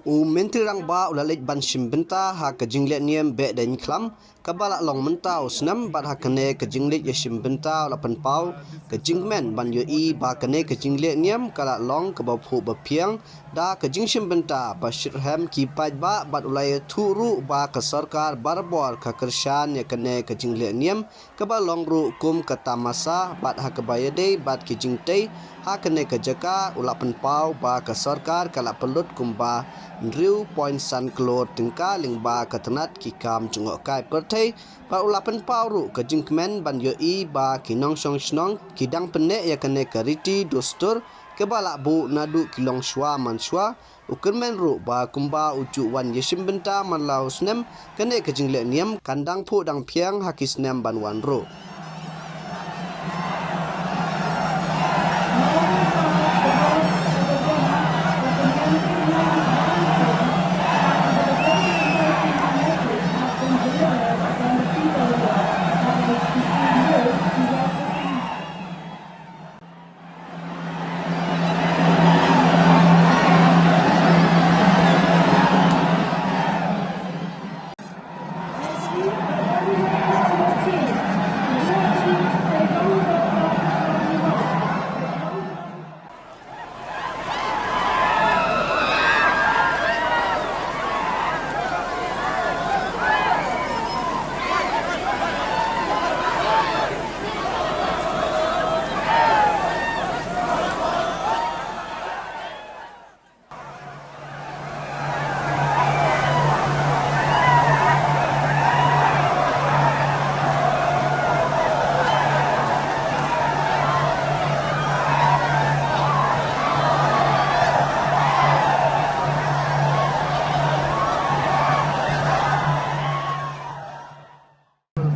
mentirang ba ulalej ban shimbenta ha kajinglet niem be den klam kabala long menta usnam bat ha kane kajinglet ye shimbenta la pan pau kajingmen ban yo I ba kane kajinglet niem kala long ka ba phu ba piang da kajing shimbenta ba shirham ki paj ba bat ulai thuru ba ka sarkar barbor ka kershan ye kane kajinglet niem ka ba long ru kum ka tamasa bat ha ka bayade bat kijing tei ha kane kajaka ulapan pau ba ka sarkar kala pelut kumba Riu point san klot tingka lingba katanat ki kam chungok kai perthei ba ulapan pauru ka jingkmen ban yo I ba kinong song snong kidang pene ya kane kariti dostur ke bala bu nadu kilong shwa man shwa ukermen ru ba kumba ucu wan yeshim benta man lau snem kane ka jingle niam kandang phu dang phiang hakis nem ban wan ru.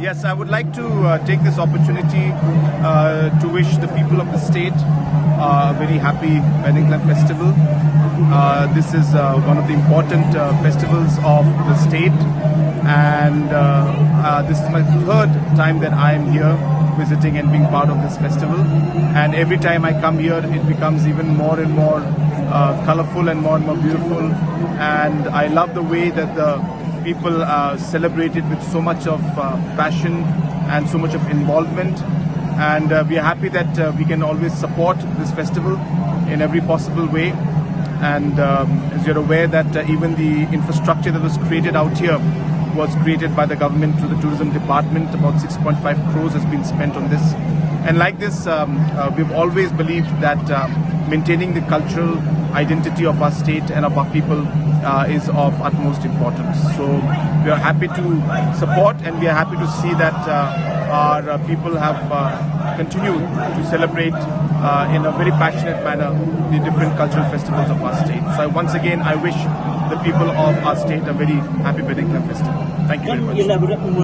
Yes, I would like to take this opportunity to wish the people of the state a very happy Wedding Club Festival. This is one of the important festivals of the state, and this is my third time that I am here visiting and being part of this festival. And every time I come here, it becomes even more and more colorful and more beautiful. And I love the way that the people celebrate it with so much of passion and so much of involvement, and we are happy that we can always support this festival in every possible way. And as you're aware that even the infrastructure that was created out here was created by the government through the tourism department. About 6.5 crores has been spent on this, and like this we've always believed that maintaining the cultural identity of our state and of our people is of utmost importance. So we are happy to support, and we are happy to see that our people have continued to celebrate in a very passionate manner the different cultural festivals of our state. So once again I wish the people of our state a very happy Wedding Club Festival. Thank you very much.